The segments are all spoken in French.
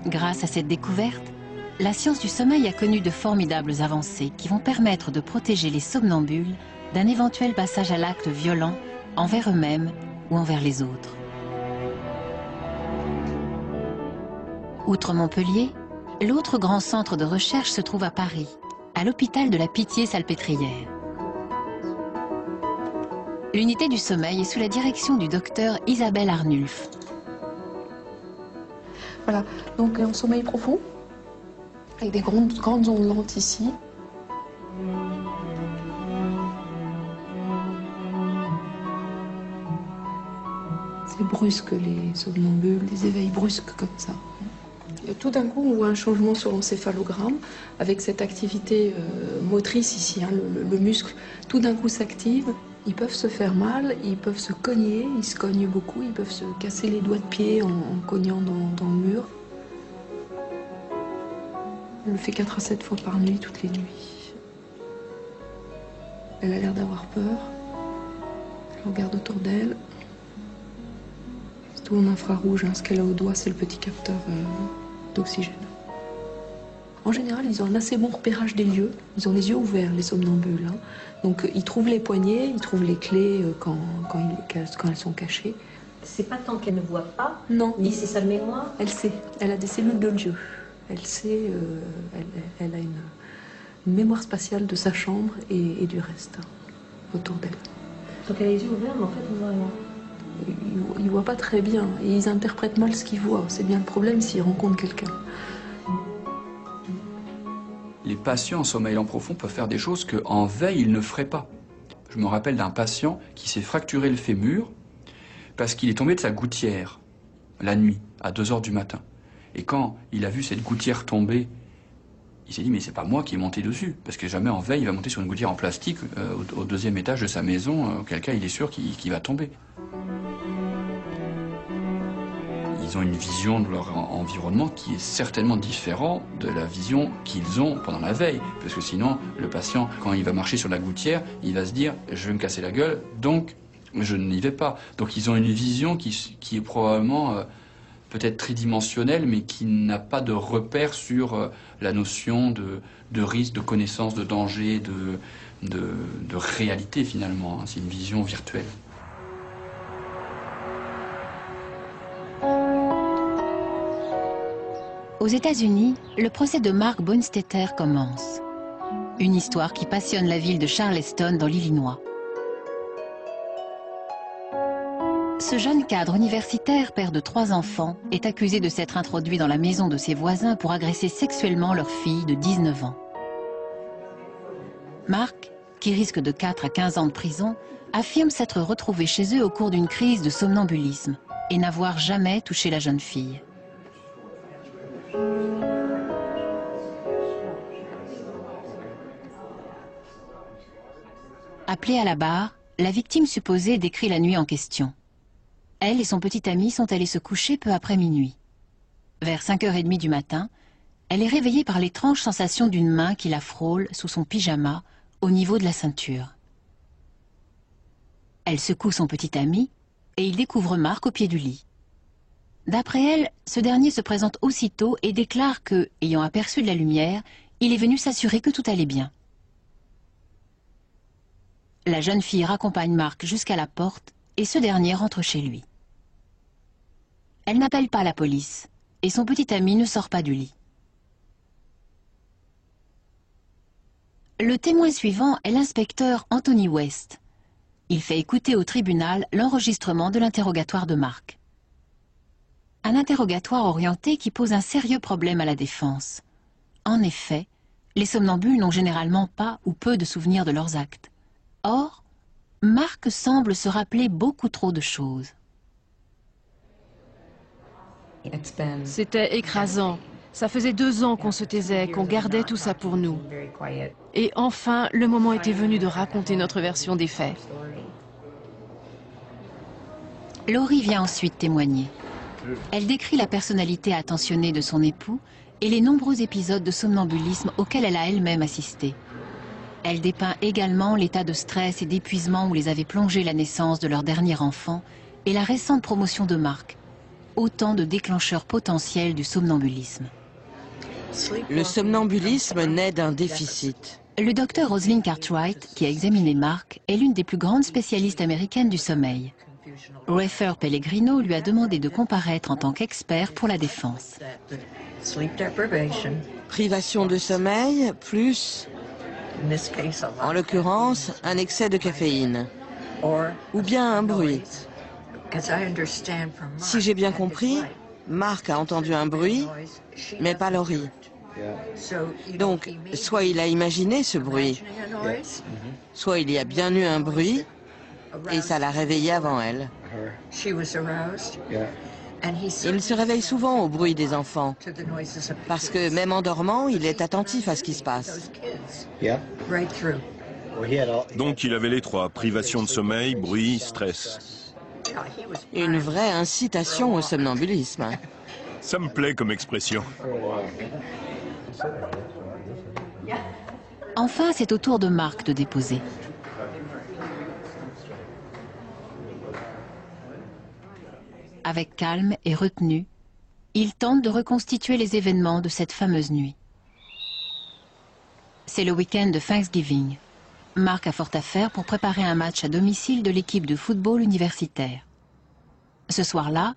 Grâce à cette découverte, la science du sommeil a connu de formidables avancées qui vont permettre de protéger les somnambules d'un éventuel passage à l'acte violent envers eux-mêmes ou envers les autres. Outre Montpellier, l'autre grand centre de recherche se trouve à Paris, à l'hôpital de la Pitié-Salpêtrière. L'unité du sommeil est sous la direction du docteur Isabelle Arnulf. Voilà, donc en sommeil profond, avec des grandes ondes lentes ici. C'est brusque les somnambules, des éveils brusques comme ça. Et tout d'un coup, on voit un changement sur l'encéphalogramme avec cette activité motrice ici, hein, le muscle, tout d'un coup s'active. Ils peuvent se faire mal, ils peuvent se cogner, ils se cognent beaucoup, ils peuvent se casser les doigts de pied en cognant dans le mur. Elle le fait 4 à 7 fois par nuit, toutes les nuits. Elle a l'air d'avoir peur. Elle regarde autour d'elle. C'est tout en infrarouge, hein. Ce qu'elle a au doigt, c'est le petit capteur d'oxygène. En général, ils ont un assez bon repérage des lieux. Ils ont les yeux ouverts, les somnambules, hein. Donc, ils trouvent les poignets, ils trouvent les clés quand elles sont cachées. C'est pas tant qu'elle ne voit pas, non, ni c'est sa mémoire. Elle sait. Elle a des cellules de lieu. Elle sait. Elle a une mémoire spatiale de sa chambre et du reste autour d'elle. Donc elle a les yeux ouverts, mais en fait, on voit rien. Ils ne voient pas très bien et ils interprètent mal ce qu'ils voient. C'est bien le problème s'ils rencontrent quelqu'un. Les patients en sommeil lent profond peuvent faire des choses qu'en veille, ils ne feraient pas. Je me rappelle d'un patient qui s'est fracturé le fémur parce qu'il est tombé de sa gouttière la nuit, à 2 h du matin. Et quand il a vu cette gouttière tomber, il s'est dit, mais c'est pas moi qui ai monté dessus. Parce que jamais en veille, il va monter sur une gouttière en plastique au 2e étage de sa maison, auquel cas il est sûr qu'il va tomber. Ils ont une vision de leur environnement qui est certainement différente de la vision qu'ils ont pendant la veille. Parce que sinon, le patient, quand il va marcher sur la gouttière, il va se dire « je vais me casser la gueule, donc je n'y vais pas ». Donc ils ont une vision qui est probablement peut-être tridimensionnelle, mais qui n'a pas de repère sur la notion de risque, de connaissance, de danger, de réalité finalement. C'est une vision virtuelle. Aux États-Unis, le procès de Mark Bonstetter commence. Une histoire qui passionne la ville de Charleston dans l'Illinois. Ce jeune cadre universitaire, père de 3 enfants, est accusé de s'être introduit dans la maison de ses voisins pour agresser sexuellement leur fille de 19 ans. Mark, qui risque de 4 à 15 ans de prison, affirme s'être retrouvé chez eux au cours d'une crise de somnambulisme et n'avoir jamais touché la jeune fille. Appelée à la barre, la victime supposée décrit la nuit en question. Elle et son petit ami sont allés se coucher peu après minuit. Vers 5h30 du matin, elle est réveillée par l'étrange sensation d'une main qui la frôle sous son pyjama au niveau de la ceinture. Elle secoue son petit ami et il découvre Mark au pied du lit. D'après elle, ce dernier se présente aussitôt et déclare que, ayant aperçu de la lumière, il est venu s'assurer que tout allait bien. La jeune fille raccompagne Mark jusqu'à la porte et ce dernier rentre chez lui. Elle n'appelle pas la police et son petit ami ne sort pas du lit. Le témoin suivant est l'inspecteur Anthony West. Il fait écouter au tribunal l'enregistrement de l'interrogatoire de Mark. Un interrogatoire orienté qui pose un sérieux problème à la défense. En effet, les somnambules n'ont généralement pas ou peu de souvenirs de leurs actes. Or, Mark semble se rappeler beaucoup trop de choses. C'était écrasant. Ça faisait 2 ans qu'on se taisait, qu'on gardait tout ça pour nous. Et enfin, le moment était venu de raconter notre version des faits. Laurie vient ensuite témoigner. Elle décrit la personnalité attentionnée de son époux et les nombreux épisodes de somnambulisme auxquels elle a elle-même assisté. Elle dépeint également l'état de stress et d'épuisement où les avait plongés la naissance de leur dernier enfant et la récente promotion de Mark. autant de déclencheurs potentiels du somnambulisme. Le somnambulisme naît d'un déficit. Le docteur Rosalind Cartwright, qui a examiné Mark, est l'une des plus grandes spécialistes américaines du sommeil. Rayford Pellegrino lui a demandé de comparaître en tant qu'expert pour la défense. Privation de sommeil plus, en l'occurrence, un excès de caféine ou bien un bruit. Si j'ai bien compris, Mark a entendu un bruit, mais pas Laurie. Donc, soit il a imaginé ce bruit, soit il y a bien eu un bruit et ça l'a réveillée avant elle. Il se réveille souvent au bruit des enfants, parce que même en dormant, il est attentif à ce qui se passe. Donc il avait les trois, privation de sommeil, bruit, stress. Une vraie incitation au somnambulisme. Ça me plaît comme expression. Enfin, c'est au tour de Mark de déposer. Avec calme et retenue, il tente de reconstituer les événements de cette fameuse nuit. C'est le week-end de Thanksgiving. Mark a fort à faire pour préparer un match à domicile de l'équipe de football universitaire. Ce soir-là,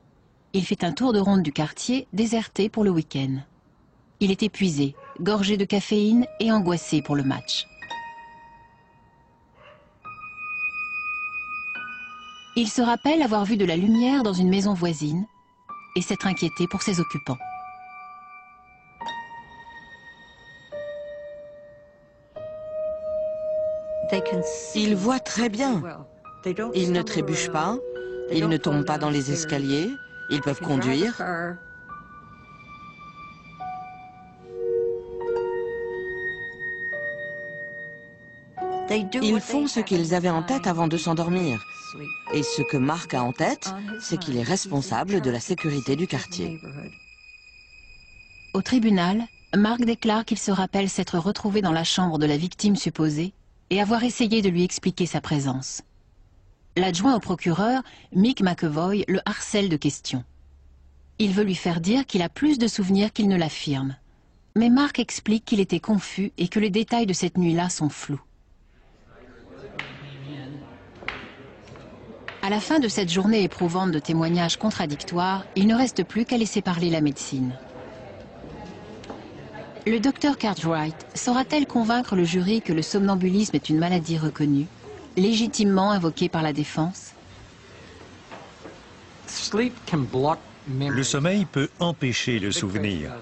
il fait un tour de ronde du quartier déserté pour le week-end. Il est épuisé, gorgé de caféine et angoissé pour le match. Il se rappelle avoir vu de la lumière dans une maison voisine et s'être inquiété pour ses occupants. Ils voient très bien. Ils ne trébuchent pas, ils ne tombent pas dans les escaliers, ils peuvent conduire. Ils font ce qu'ils avaient en tête avant de s'endormir. Et ce que Mark a en tête, c'est qu'il est responsable de la sécurité du quartier. Au tribunal, Mark déclare qu'il se rappelle s'être retrouvé dans la chambre de la victime supposée et avoir essayé de lui expliquer sa présence. L'adjoint au procureur, Mick McEvoy, le harcèle de questions. Il veut lui faire dire qu'il a plus de souvenirs qu'il ne l'affirme. Mais Mark explique qu'il était confus et que les détails de cette nuit-là sont flous. À la fin de cette journée éprouvante de témoignages contradictoires, il ne reste plus qu'à laisser parler la médecine. Le docteur Cartwright saura-t-elle convaincre le jury que le somnambulisme est une maladie reconnue, légitimement invoquée par la défense? Le sommeil peut empêcher le souvenir.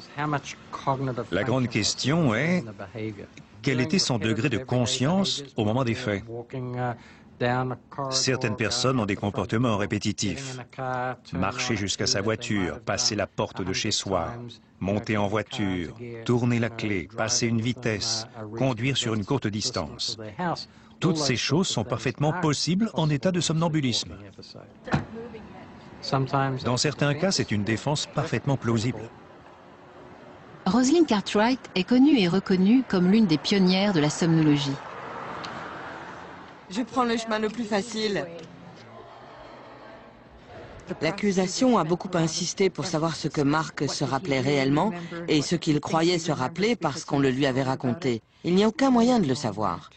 La grande question est, quel était son degré de conscience au moment des faits? Certaines personnes ont des comportements répétitifs. Marcher jusqu'à sa voiture, passer la porte de chez soi, monter en voiture, tourner la clé, passer une vitesse, conduire sur une courte distance. Toutes ces choses sont parfaitement possibles en état de somnambulisme. Dans certains cas, c'est une défense parfaitement plausible. Rosalind Cartwright est connue et reconnue comme l'une des pionnières de la somnologie. Je prends le chemin le plus facile. L'accusation a beaucoup insisté pour savoir ce que Mark se rappelait réellement et ce qu'il croyait se rappeler parce qu'on le lui avait raconté. Il n'y a aucun moyen de le savoir.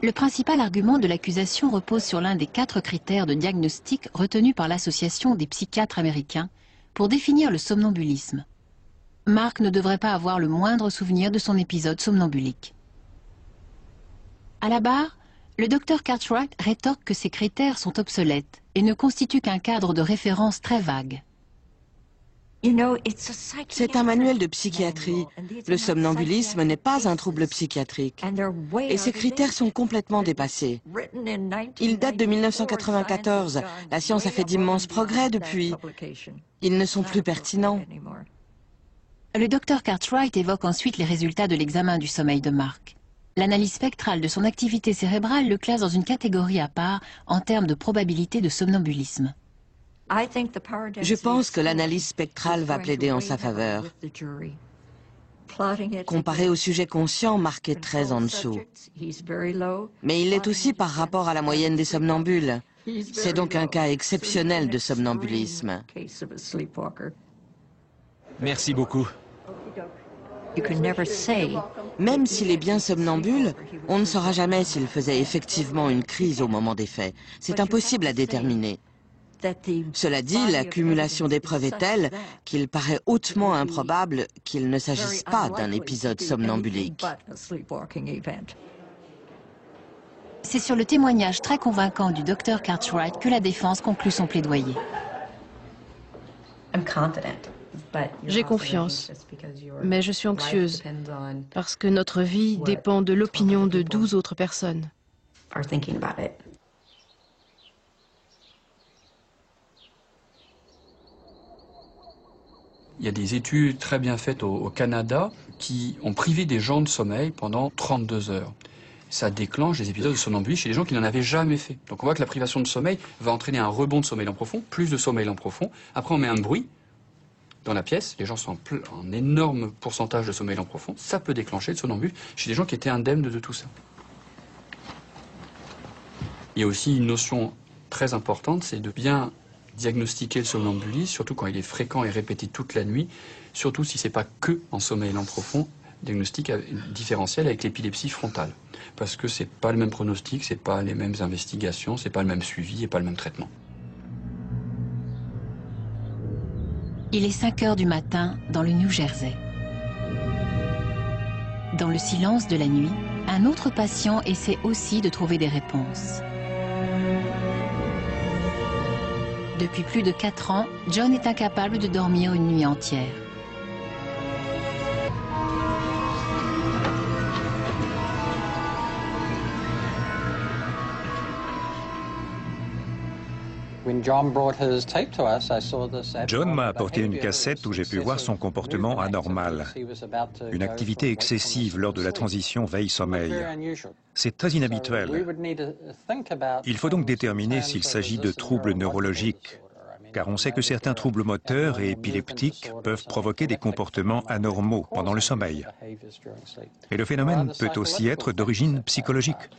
Le principal argument de l'accusation repose sur l'un des 4 critères de diagnostic retenus par l'Association des psychiatres américains pour définir le somnambulisme. Mark ne devrait pas avoir le moindre souvenir de son épisode somnambulique. À la barre, le docteur Cartwright rétorque que ces critères sont obsolètes et ne constituent qu'un cadre de référence très vague. C'est un manuel de psychiatrie. Le somnambulisme n'est pas un trouble psychiatrique. Et ces critères sont complètement dépassés. Ils datent de 1994. La science a fait d'immenses progrès depuis. Ils ne sont plus pertinents. Le docteur Cartwright évoque ensuite les résultats de l'examen du sommeil de Mark. L'analyse spectrale de son activité cérébrale le classe dans une catégorie à part en termes de probabilité de somnambulisme. Je pense que l'analyse spectrale va plaider en sa faveur. Comparé au sujet conscient, Mark est très en dessous. Mais il l'est aussi par rapport à la moyenne des somnambules. C'est donc un cas exceptionnel de somnambulisme. Merci beaucoup. Même s'il est bien somnambule, on ne saura jamais s'il faisait effectivement une crise au moment des faits. C'est impossible à déterminer. Cela dit, l'accumulation des preuves est telle qu'il paraît hautement improbable qu'il ne s'agisse pas d'un épisode somnambulique. C'est sur le témoignage très convaincant du docteur Cartwright que la défense conclut son plaidoyer. J'ai confiance, mais je suis anxieuse parce que notre vie dépend de l'opinion de 12 autres personnes. Il y a des études très bien faites au Canada qui ont privé des gens de sommeil pendant 32 heures. Ça déclenche des épisodes de somnambulisme chez des gens qui n'en avaient jamais fait. Donc on voit que la privation de sommeil va entraîner un rebond de sommeil lent profond, plus de sommeil lent profond. Après on met un bruit dans la pièce, les gens sont en énorme pourcentage de sommeil lent profond. Ça peut déclencher le somnambulisme chez des gens qui étaient indemnes de tout ça. Il y a aussi une notion très importante, c'est de bien diagnostiquer le somnambulisme, surtout quand il est fréquent et répété toute la nuit, surtout si ce n'est pas que en sommeil lent profond, diagnostic différentiel avec l'épilepsie frontale. Parce que ce n'est pas le même pronostic, ce n'est pas les mêmes investigations, ce n'est pas le même suivi et pas le même traitement. Il est 5 heures du matin dans le New Jersey. Dans le silence de la nuit, un autre patient essaie aussi de trouver des réponses. Depuis plus de 4 ans, John est incapable de dormir une nuit entière. John m'a apporté une cassette où j'ai pu voir son comportement anormal, une activité excessive lors de la transition veille-sommeil. C'est très inhabituel. Il faut donc déterminer s'il s'agit de troubles neurologiques, car on sait que certains troubles moteurs et épileptiques peuvent provoquer des comportements anormaux pendant le sommeil. Et le phénomène peut aussi être d'origine psychologique.